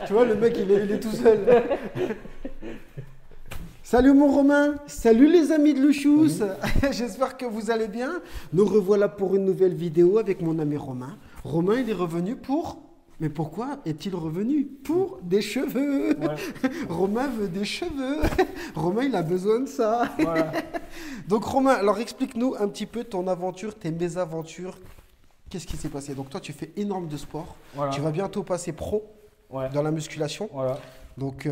Tu vois, le mec, il est tout seul. Salut mon Romain, salut les amis de Louchous. J'espère que vous allez bien. Nous revoilà pour une nouvelle vidéo avec mon ami Romain. Romain, il est revenu pour... Mais pourquoi est-il revenu? Pour des cheveux. Ouais. Romain veut des cheveux. Romain, il a besoin de ça. Voilà. Donc Romain, alors explique-nous un petit peu ton aventure, tes mésaventures. Qu'est-ce qui s'est passé? Donc toi, tu fêénorme de sport. Voilà. Tu vas bientôt passer pro dans la musculation. Voilà. Donc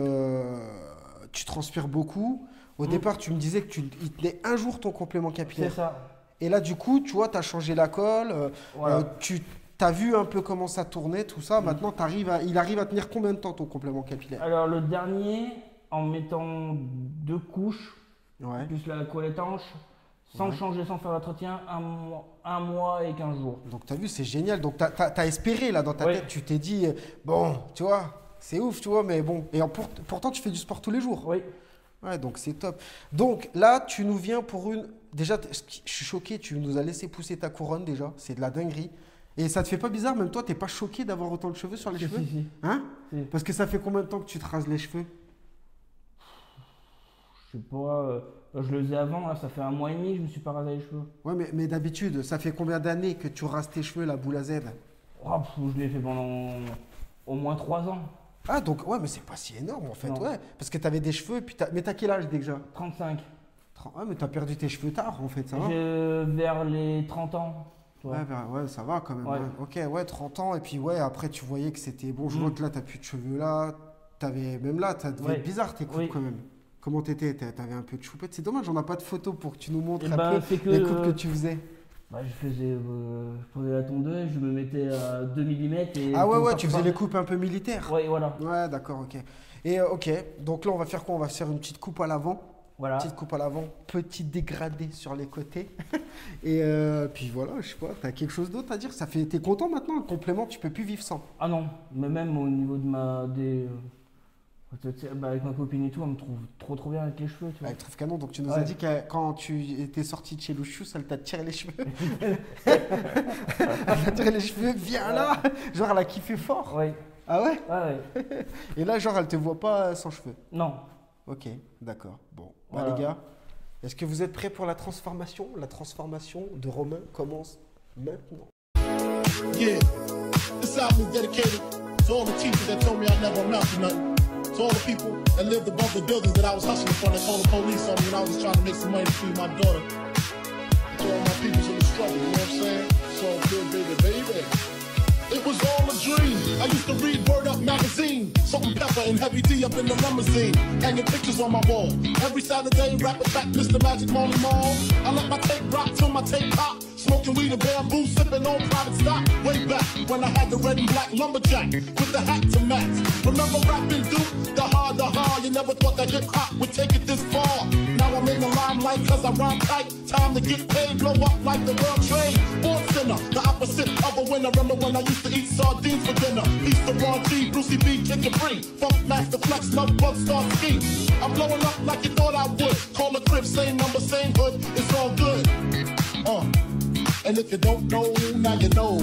tu transpires beaucoup. Au départ, tu me disais que il tenait un jour ton complément capillaire. C'est ça. Et là, du coup, tu vois, tu as changé la colle. Voilà. Tu as vu un peu comment ça tournait, tout ça. Maintenant, il arrive à tenir combien de temps ton complément capillaire? Alors, le dernier, en mettant 2 couches, plus la colle étanche, sans changer, sans faire d'entretien, un mois et 15 jours. Donc, tu as vu, c'est génial. Donc, tu as espéré là dans ta tête. Tu t'es dit, bon, tu vois, c'est ouf, tu vois, mais bon. Et pourtant, tu fais du sport tous les jours. Oui. Ouais, donc c'est top. Donc là, tu nous viens pour une... Déjà, je suis choqué, tu nous as laissé pousser ta couronne déjà. C'est de la dinguerie. Et ça te fait pas bizarre, même toi, t'es pas choqué d'avoir autant de cheveux sur les cheveux? Si. Hein? Si. Parce que ça fait combien de temps que tu te rases les cheveux? Je sais pas, je le faisais avant, là, ça fait 1 mois et demi, je me suis pas rasé les cheveux. Ouais, mais d'habitude, ça fait combien d'années que tu rases tes cheveux, la boule à Z? Oh, je l'ai fait pendant au moins 3 ans. Ah, donc, ouais, mais c'est pas si énorme en fait, ouais. Parce que t'avais des cheveux, puis mais t'as quel âge déjà? 35. Ouais, mais t'as perdu tes cheveux tard en fait, ça va? Vers les 30 ans. Ouais, ça va quand même. Ouais. Ok, ouais, 30 ans. Et puis, ouais, après, tu voyais que c'était bon. Je vois que là, t'as plus de cheveux là. Même là, ça devait être bizarre tes coupes quand même. Comment t'étais? T'avais un peu de choupette. C'est dommage, on n'a pas de photos pour que tu nous montres un peu les coupes que tu faisais. Bah, je prenais la tondeuse, je me mettais à 2 mm. Et ah ouais, tu faisais les coupes un peu militaires. Ouais, voilà. Ouais, d'accord, ok. Et ok, donc là, on va faire quoi? On va faire une petite coupe à l'avant. Voilà. Petite coupe à l'avant, petit dégradé sur les côtés. Et puis voilà, je sais pas, t'as quelque chose d'autre à dire? T'es content maintenant, le complément, tu peux plus vivre sans? Ah non, mais même au niveau de avec ma copine et tout, elle me trouve trop bien avec les cheveux. Tu vois. Elle trouve canon, donc tu nous as dit que quand tu étais sorti de chez Louchous, elle t'a tiré les cheveux. Elle t'a tiré les cheveux, viens là. Genre, elle a kiffé fort. Oui. Ah ouais? Ouais. Et là, genre, elle te voit pas sans cheveux? Non. Ok, d'accord. Bon, voilà. Les gars, est-ce que vous êtes prêts pour la transformation? La transformation de Romain commence maintenant. Yeah, this album is dedicated to all the teachers that told me I never amount to nothing. To all the people that lived above the buildings that I was hustling from, that called the police on me when I was just trying to make some money to feed my daughter. To all my people in the struggle, you know what I'm saying? It's all good, baby. It was all a dream. I used to read Word Up magazine, Salt and Pepper and Heavy D up in the limousine, hanging pictures on my wall. Every Saturday, rap attack, Mr. Magic Molly Mall. I let my tape rock till my tape pop. Smoking weed and bamboo, sipping on private stock. Way back when I had the red and black lumberjack with the hat to match. Remember rapping Duke? The hard. You never thought that hip hop would take it this far. Now I'm in the limelight cause I rhyme tight. Time to get paid, blow up like the world trade. Born sinner, the opposite of a winner. Remember when I used to eat sardines for dinner? East of Ron G, Brucey B, Kick Free. Funk Master Flex, Love Bug, Star Ski. I'm blowing up like you thought I would. Call the crib, same number, same hood. It's all good. And if you don't know, now you know.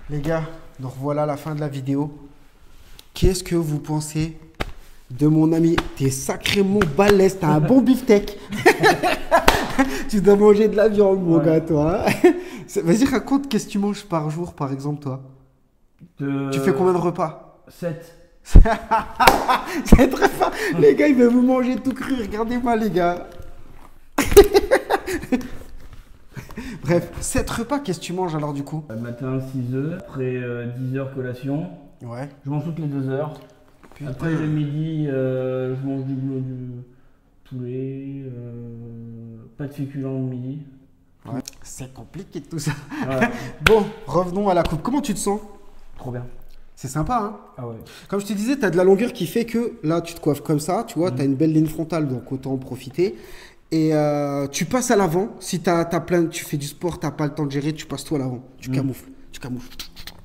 Les gars, nous revoilà à la fin de la vidéo. Qu'est-ce que vous pensez de mon ami? T'es sacrément balèze, t'as un bon beefsteak. Tu dois manger de la viande, mon gars, toi. Vas-y, raconte, qu'est-ce que tu manges par jour, par exemple, toi? Tu fais combien de repas? 7. C'est très fort. Les gars, il veut vous manger tout cru. Regardez-moi, les gars. Bref, 7 repas, qu'est-ce que tu manges alors du coup? Le matin 6 œufs, après 10 heures collation. Ouais. Je mange toutes les 2 heures. Putain. Après le midi, je mange du poulet, pas de féculents le midi. Ouais. C'est compliqué tout ça. Ouais. Bon, revenons à la coupe. Comment tu te sens? Trop bien. C'est sympa, hein? Ah ouais. Comme je te disais, tu as de la longueur qui fait que là, tu te coiffes comme ça, tu vois, tu as une belle ligne frontale, donc autant en profiter. Et tu passes à l'avant. Si tu fais du sport, tu n'as pas le temps de gérer, tu passes tout à l'avant. Tu camoufles.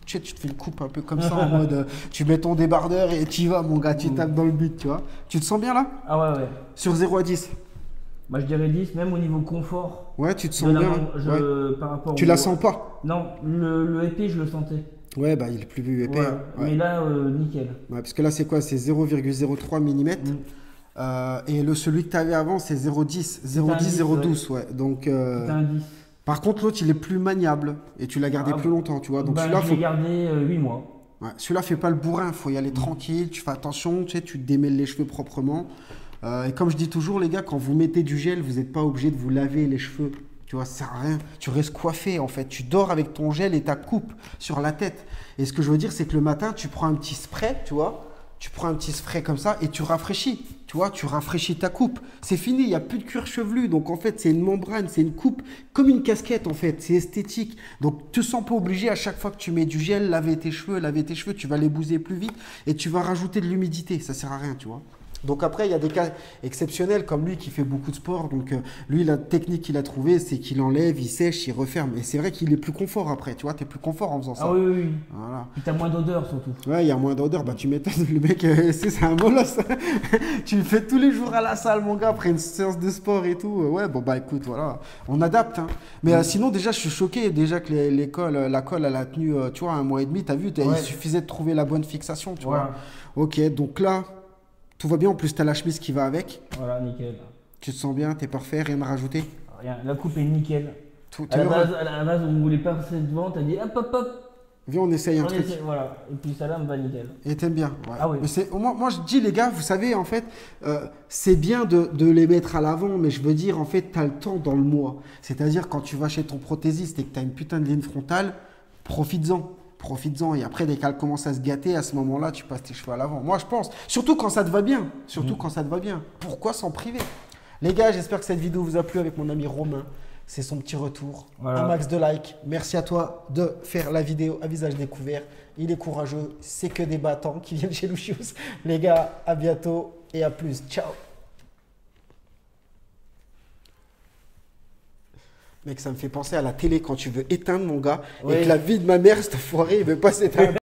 Tu te fais une coupe un peu comme ça, en mode, tu mets ton débardeur et tu y vas, mon gars, tu tapes dans le but, tu vois. Tu te sens bien là? Ah ouais. Sur 0 à 10? Moi je dirais 10, même au niveau confort. Ouais, tu te sens bien. Par rapport tu la sens pas? Non, le épais, je le sentais. Ouais, bah il est plus épais. Ouais. Mais là, nickel. Ouais, parce que là, c'est quoi? C'est 0,03 mm. Et celui que tu avais avant, c'est 0,10, 0,10, 0,12. Ouais. Donc, un 10. Par contre, l'autre, il est plus maniable et tu l'as gardé plus longtemps, tu vois. Donc, celui-là, je l'ai gardé 8 mois. Ouais, celui-là, fait pas le bourrin, faut y aller tranquille, tu fais attention, tu sais, tu te démêles les cheveux proprement. Et comme je dis toujours, les gars, quand vous mettez du gel, vous n'êtes pas obligé de vous laver les cheveux. Tu vois, ça sert à rien. Tu restes coiffé, en fait. Tu dors avec ton gel et ta coupe sur la tête. Et ce que je veux dire, c'est que le matin, tu prends un petit spray, tu vois. Tu prends un petit spray comme ça et tu rafraîchis. Tu vois, tu rafraîchis ta coupe. C'est fini, il n'y a plus de cuir chevelu. Donc, en fait, c'est une membrane, c'est une coupe comme une casquette, en fait. C'est esthétique. Donc, tu ne te sens pas obligé à chaque fois que tu mets du gel, laver tes cheveux. Tu vas les bouser plus vite et tu vas rajouter de l'humidité. Ça ne sert à rien, tu vois. Donc après, il y a des cas exceptionnels comme lui qui fait beaucoup de sport. Donc lui, la technique qu'il a trouvée, c'est qu'il enlève, il sèche, il referme. Et c'est vrai qu'il est plus confort après. Tu vois, tu es plus confort en faisant ça. Ah oui, oui. Voilà. Et tu as moins d'odeur surtout. Ouais, il y a moins d'odeur. Bah tu m'étonnes, le mec, c'est un molosse. Tu le fais tous les jours à la salle, mon gars, après une séance de sport et tout. Ouais, bon bah écoute, voilà, on adapte. Hein. Mais sinon, déjà, je suis choqué déjà que la colle, elle a tenu, tu vois, 1 mois et demi. Tu as vu, il suffisait de trouver la bonne fixation, tu vois. Ok, donc là... Tout va bien, en plus tu as la chemise qui va avec. Voilà, nickel. Tu te sens bien, t'es parfait, rien à rajouter? Rien, la coupe est nickel. À la base, on voulait passer devant, t'as dit hop hop hop. Viens, on essaye un truc. Voilà, et puis ça là me va nickel. Et t'aimes bien, ouais. Ah oui. Mais moi je dis les gars, vous savez en fait, c'est bien de les mettre à l'avant, mais je veux dire en fait, tu as le temps dans le mois. C'est-à-dire quand tu vas chez ton prothésiste et que tu as une putain de ligne frontale, profites-en. Profites-en et après dès qu'elle commence à se gâter, à ce moment-là tu passes tes cheveux à l'avant. Moi je pense, surtout quand ça te va bien, quand ça te va bien. Pourquoi s'en priver? Les gars, j'espère que cette vidéo vous a plu avec mon ami Romain. C'est son petit retour, un max de likes. Merci à toi de faire la vidéo à visage découvert. Il est courageux, c'est que des battants qui viennent chez Lucius. Les gars, à bientôt et à plus. Ciao. Mec, ça me fait penser à la télé quand tu veux éteindre mon gars et que la vie de ma mère, cette foirée, il veut pas s'éteindre.